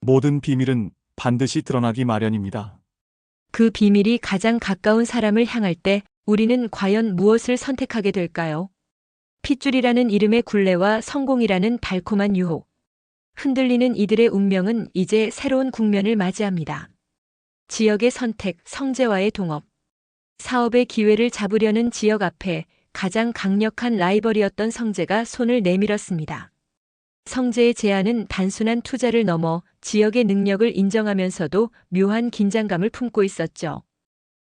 모든 비밀은 반드시 드러나기 마련입니다. 그 비밀이 가장 가까운 사람을 향할 때 우리는 과연 무엇을 선택하게 될까요? 핏줄이라는 이름의 굴레와 성공이라는 달콤한 유혹. 흔들리는 이들의 운명은 이제 새로운 국면을 맞이합니다. 지역의 선택, 성재와의 동업. 사업의 기회를 잡으려는 지역 앞에 가장 강력한 라이벌이었던 성재가 손을 내밀었습니다. 성재의 제안은 단순한 투자를 넘어 지역의 능력을 인정하면서도 묘한 긴장감을 품고 있었죠.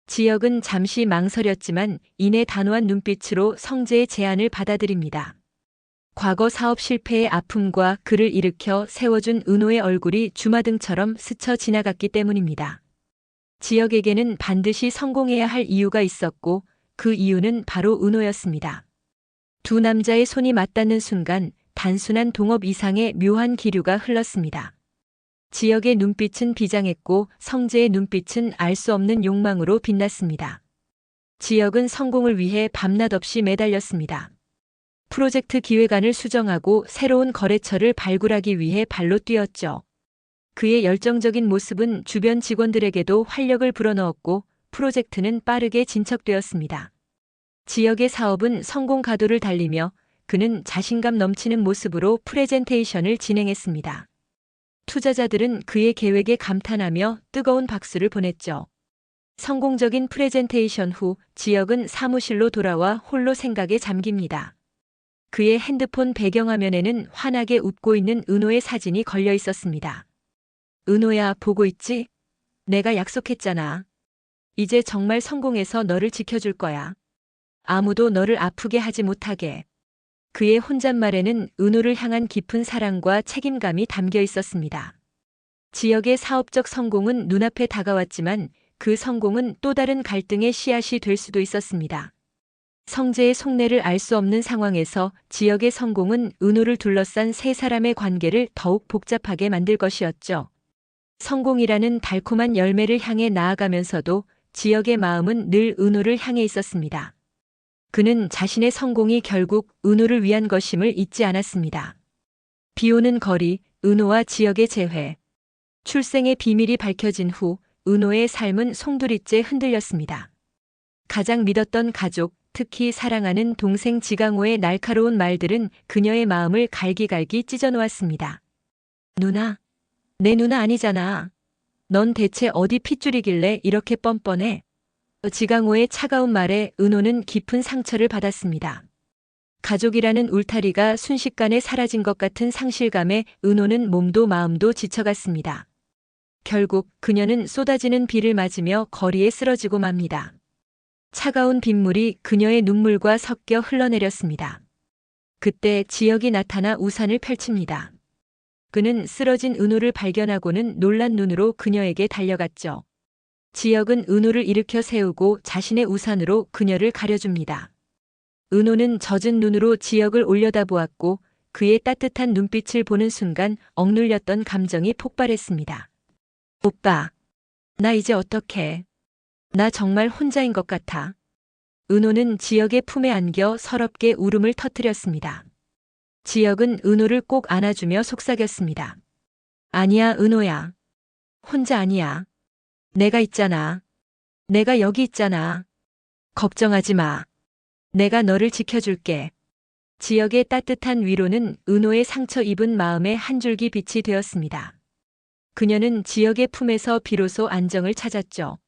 지역은 잠시 망설였지만 이내 단호한 눈빛으로 성재의 제안을 받아들입니다. 과거 사업 실패의 아픔과 그를 일으켜 세워준 은호의 얼굴이 주마등처럼 스쳐 지나갔기 때문입니다. 지역에게는 반드시 성공해야 할 이유가 있었고 그 이유는 바로 은호였습니다. 두 남자의 손이 맞닿는 순간 단순한 동업 이상의 묘한 기류가 흘렀습니다. 지역의 눈빛은 비장했고 성재의 눈빛은 알 수 없는 욕망으로 빛났습니다. 지역은 성공을 위해 밤낮 없이 매달렸습니다. 프로젝트 기획안을 수정하고 새로운 거래처를 발굴하기 위해 발로 뛰었죠. 그의 열정적인 모습은 주변 직원들에게도 활력을 불어넣었고 프로젝트는 빠르게 진척되었습니다. 지역의 사업은 성공 가도를 달리며 그는 자신감 넘치는 모습으로 프레젠테이션을 진행했습니다. 투자자들은 그의 계획에 감탄하며 뜨거운 박수를 보냈죠. 성공적인 프레젠테이션 후 지역은 사무실로 돌아와 홀로 생각에 잠깁니다. 그의 핸드폰 배경화면에는 환하게 웃고 있는 은호의 사진이 걸려 있었습니다. 은호야, 보고 있지? 내가 약속했잖아. 이제 정말 성공해서 너를 지켜줄 거야. 아무도 너를 아프게 하지 못하게. 그의 혼잣말에는 은호를 향한 깊은 사랑과 책임감이 담겨 있었습니다. 지역의 사업적 성공은 눈앞에 다가왔지만 그 성공은 또 다른 갈등의 씨앗이 될 수도 있었습니다. 성재의 속내를 알 수 없는 상황에서 지역의 성공은 은호를 둘러싼 세 사람의 관계를 더욱 복잡하게 만들 것이었죠. 성공이라는 달콤한 열매를 향해 나아가면서도 지역의 마음은 늘 은호를 향해 있었습니다. 그는 자신의 성공이 결국 은호를 위한 것임을 잊지 않았습니다. 비오는 거리, 은호와 지역의 재회. 출생의 비밀이 밝혀진 후 은호의 삶은 송두리째 흔들렸습니다. 가장 믿었던 가족, 특히 사랑하는 동생 지강호의 날카로운 말들은 그녀의 마음을 갈기갈기 찢어놓았습니다. 누나, 내 누나 아니잖아. 넌 대체 어디 핏줄이길래 이렇게 뻔뻔해? 지강호의 차가운 말에 은호는 깊은 상처를 받았습니다. 가족이라는 울타리가 순식간에 사라진 것 같은 상실감에 은호는 몸도 마음도 지쳐갔습니다. 결국 그녀는 쏟아지는 비를 맞으며 거리에 쓰러지고 맙니다. 차가운 빗물이 그녀의 눈물과 섞여 흘러내렸습니다. 그때 지역이 나타나 우산을 펼칩니다. 그는 쓰러진 은호를 발견하고는 놀란 눈으로 그녀에게 달려갔죠. 지역은 은호를 일으켜 세우고 자신의 우산으로 그녀를 가려줍니다. 은호는 젖은 눈으로 지역을 올려다보았고 그의 따뜻한 눈빛을 보는 순간 억눌렸던 감정이 폭발했습니다. 오빠, 나 이제 어떡해? 나 정말 혼자인 것 같아. 은호는 지역의 품에 안겨 서럽게 울음을 터뜨렸습니다. 지역은 은호를 꼭 안아주며 속삭였습니다. 아니야, 은호야. 혼자 아니야. 내가 있잖아. 내가 여기 있잖아. 걱정하지 마. 내가 너를 지켜줄게. 지역의 따뜻한 위로는 은호의 상처 입은 마음에 한 줄기 빛이 되었습니다. 그녀는 지역의 품에서 비로소 안정을 찾았죠.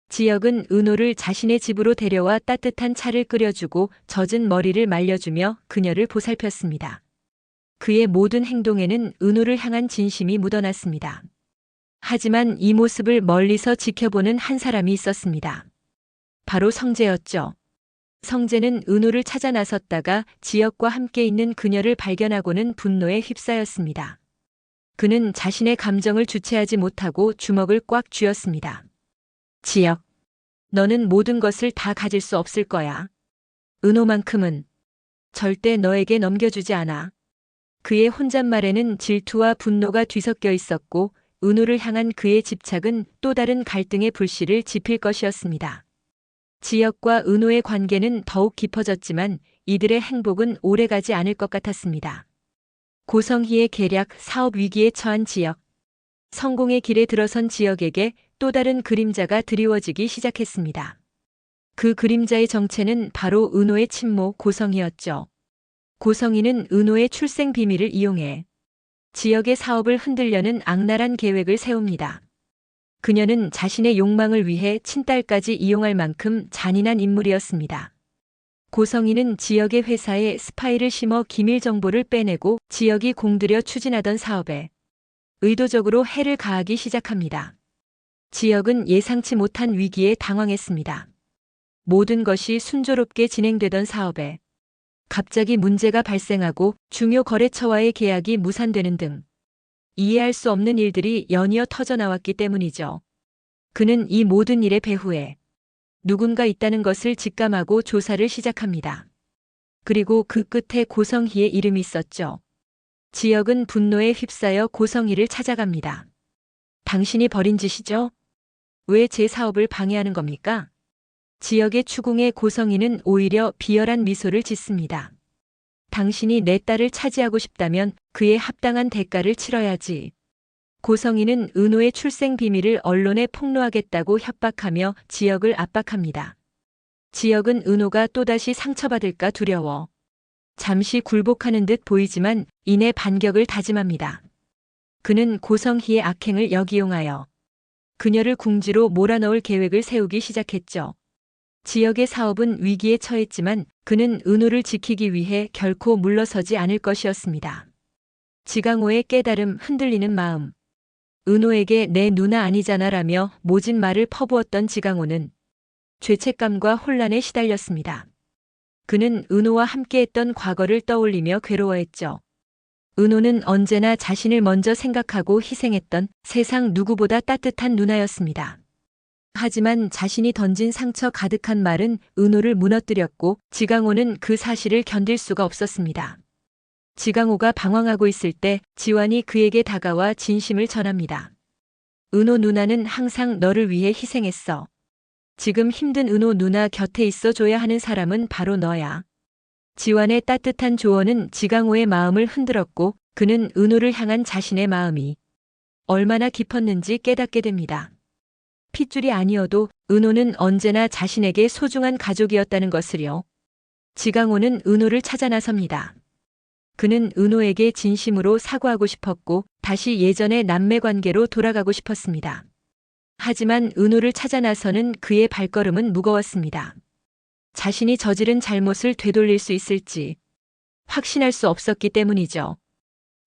지역은 은호를 자신의 집으로 데려와 따뜻한 차를 끓여주고 젖은 머리를 말려주며 그녀를 보살폈습니다. 그의 모든 행동에는 은호를 향한 진심이 묻어났습니다. 하지만 이 모습을 멀리서 지켜보는 한 사람이 있었습니다. 바로 성재였죠. 성재는 은호를 찾아 나섰다가 지역과 함께 있는 그녀를 발견하고는 분노에 휩싸였습니다. 그는 자신의 감정을 주체하지 못하고 주먹을 꽉 쥐었습니다. 지역, 너는 모든 것을 다 가질 수 없을 거야. 은호만큼은 절대 너에게 넘겨주지 않아. 그의 혼잣말에는 질투와 분노가 뒤섞여 있었고 은호를 향한 그의 집착은 또 다른 갈등의 불씨를 지필 것이었습니다. 지역과 은호의 관계는 더욱 깊어졌지만 이들의 행복은 오래가지 않을 것 같았습니다. 고성희의 계략, 사업 위기에 처한 지역. 성공의 길에 들어선 지역에게 또 다른 그림자가 드리워지기 시작했습니다. 그 그림자의 정체는 바로 은호의 친모 고성희였죠. 고성희는 은호의 출생 비밀을 이용해 지역의 사업을 흔들려는 악랄한 계획을 세웁니다. 그녀는 자신의 욕망을 위해 친딸까지 이용할 만큼 잔인한 인물이었습니다. 고성희는 지역의 회사에 스파이를 심어 기밀 정보를 빼내고 지역이 공들여 추진하던 사업에 의도적으로 해를 가하기 시작합니다. 지역은 예상치 못한 위기에 당황했습니다. 모든 것이 순조롭게 진행되던 사업에 갑자기 문제가 발생하고 중요 거래처와의 계약이 무산되는 등 이해할 수 없는 일들이 연이어 터져나왔기 때문이죠. 그는 이 모든 일의 배후에 누군가 있다는 것을 직감하고 조사를 시작합니다. 그리고 그 끝에 고성희의 이름이 있었죠. 지역은 분노에 휩싸여 고성희를 찾아갑니다. 당신이 벌인 짓이죠? 왜 제 사업을 방해하는 겁니까? 지역의 추궁에 고성희는 오히려 비열한 미소를 짓습니다. 당신이 내 딸을 차지하고 싶다면 그에 합당한 대가를 치러야지. 고성희는 은호의 출생 비밀을 언론에 폭로하겠다고 협박하며 지역을 압박합니다. 지역은 은호가 또다시 상처받을까 두려워 잠시 굴복하는 듯 보이지만 이내 반격을 다짐합니다. 그는 고성희의 악행을 역이용하여 그녀를 궁지로 몰아넣을 계획을 세우기 시작했죠. 지역의 사업은 위기에 처했지만 그는 은호를 지키기 위해 결코 물러서지 않을 것이었습니다. 지강호의 깨달음 흔들리는 마음. 은호에게 내 누나 아니잖아라며 모진 말을 퍼부었던 지강호는 죄책감과 혼란에 시달렸습니다. 그는 은호와 함께했던 과거를 떠올리며 괴로워했죠. 은호는 언제나 자신을 먼저 생각하고 희생했던 세상 누구보다 따뜻한 누나였습니다. 하지만 자신이 던진 상처 가득한 말은 은호를 무너뜨렸고 지강호는 그 사실을 견딜 수가 없었습니다. 지강호가 방황하고 있을 때 지완이 그에게 다가와 진심을 전합니다. 은호 누나는 항상 너를 위해 희생했어. 지금 힘든 은호 누나 곁에 있어줘야 하는 사람은 바로 너야. 지완의 따뜻한 조언은 지강호의 마음을 흔들었고 그는 은호를 향한 자신의 마음이 얼마나 깊었는지 깨닫게 됩니다. 핏줄이 아니어도 은호는 언제나 자신에게 소중한 가족이었다는 것을요. 지강호는 은호를 찾아 나섭니다. 그는 은호에게 진심으로 사과하고 싶었고 다시 예전의 남매 관계로 돌아가고 싶었습니다. 하지만 은호를 찾아 나서는 그의 발걸음은 무거웠습니다. 자신이 저지른 잘못을 되돌릴 수 있을지 확신할 수 없었기 때문이죠.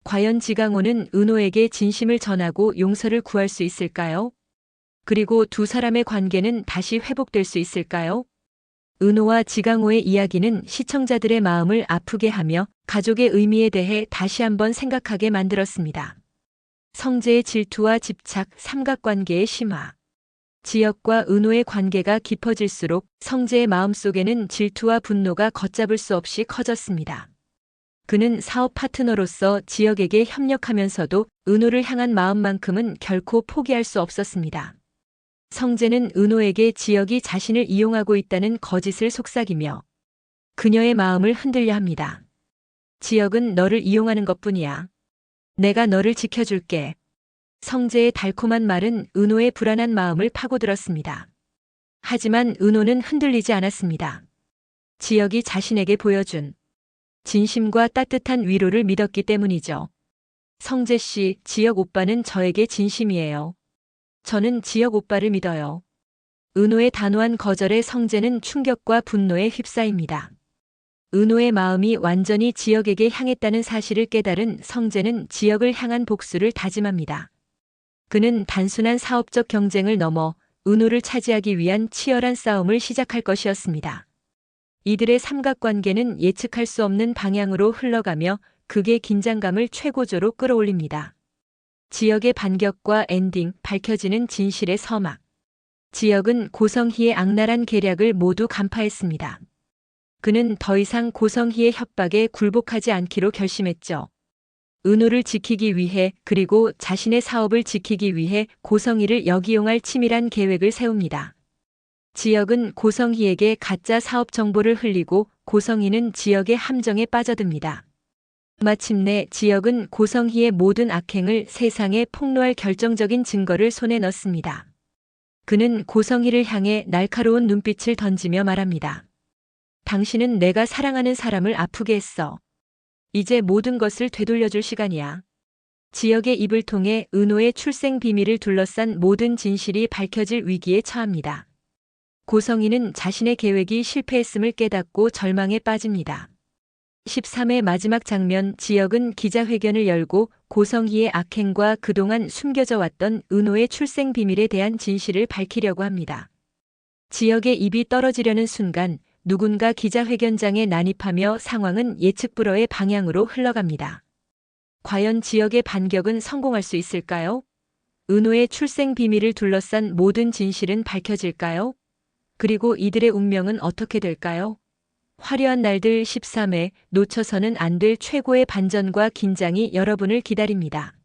과연 지강호는 은호에게 진심을 전하고 용서를 구할 수 있을까요? 그리고 두 사람의 관계는 다시 회복될 수 있을까요? 은호와 지강호의 이야기는 시청자들의 마음을 아프게 하며 가족의 의미에 대해 다시 한번 생각하게 만들었습니다. 성재의 질투와 집착, 삼각관계의 심화. 지역과 은호의 관계가 깊어질수록 성재의 마음속에는 질투와 분노가 걷잡을 수 없이 커졌습니다. 그는 사업 파트너로서 지역에게 협력하면서도 은호를 향한 마음만큼은 결코 포기할 수 없었습니다. 성재는 은호에게 지역이 자신을 이용하고 있다는 거짓을 속삭이며 그녀의 마음을 흔들려 합니다. 지역은 너를 이용하는 것뿐이야. 내가 너를 지켜줄게. 성재의 달콤한 말은 은호의 불안한 마음을 파고들었습니다. 하지만 은호는 흔들리지 않았습니다. 지역이 자신에게 보여준 진심과 따뜻한 위로를 믿었기 때문이죠. 성재 씨, 지역 오빠는 저에게 진심이에요. 저는 지역 오빠를 믿어요. 은호의 단호한 거절에 성재는 충격과 분노에 휩싸입니다. 은호의 마음이 완전히 지역에게 향했다는 사실을 깨달은 성재는 지역을 향한 복수를 다짐합니다. 그는 단순한 사업적 경쟁을 넘어 은호를 차지하기 위한 치열한 싸움을 시작할 것이었습니다. 이들의 삼각관계는 예측할 수 없는 방향으로 흘러가며 극의 긴장감을 최고조로 끌어올립니다. 지역의 반격과 엔딩, 밝혀지는 진실의 서막. 지역은 고성희의 악랄한 계략을 모두 간파했습니다. 그는 더 이상 고성희의 협박에 굴복하지 않기로 결심했죠. 은호를 지키기 위해 그리고 자신의 사업을 지키기 위해 고성희를 역이용할 치밀한 계획을 세웁니다. 지역은 고성희에게 가짜 사업 정보를 흘리고 고성희는 지역의 함정에 빠져듭니다. 마침내 지역은 고성희의 모든 악행을 세상에 폭로할 결정적인 증거를 손에 넣습니다. 그는 고성희를 향해 날카로운 눈빛을 던지며 말합니다. 당신은 내가 사랑하는 사람을 아프게 했어. 이제 모든 것을 되돌려줄 시간이야. 지역의 입을 통해 은호의 출생 비밀을 둘러싼 모든 진실이 밝혀질 위기에 처합니다. 고성희는 자신의 계획이 실패했음을 깨닫고 절망에 빠집니다. 13회 마지막 장면, 지역은 기자회견을 열고 고성희의 악행과 그동안 숨겨져 왔던 은호의 출생 비밀에 대한 진실을 밝히려고 합니다. 지역의 입이 떨어지려는 순간 누군가 기자회견장에 난입하며 상황은 예측 불허의 방향으로 흘러갑니다. 과연 지역의 반격은 성공할 수 있을까요? 은호의 출생 비밀을 둘러싼 모든 진실은 밝혀질까요? 그리고 이들의 운명은 어떻게 될까요? 화려한 날들 13회, 놓쳐서는 안 될 최고의 반전과 긴장이 여러분을 기다립니다.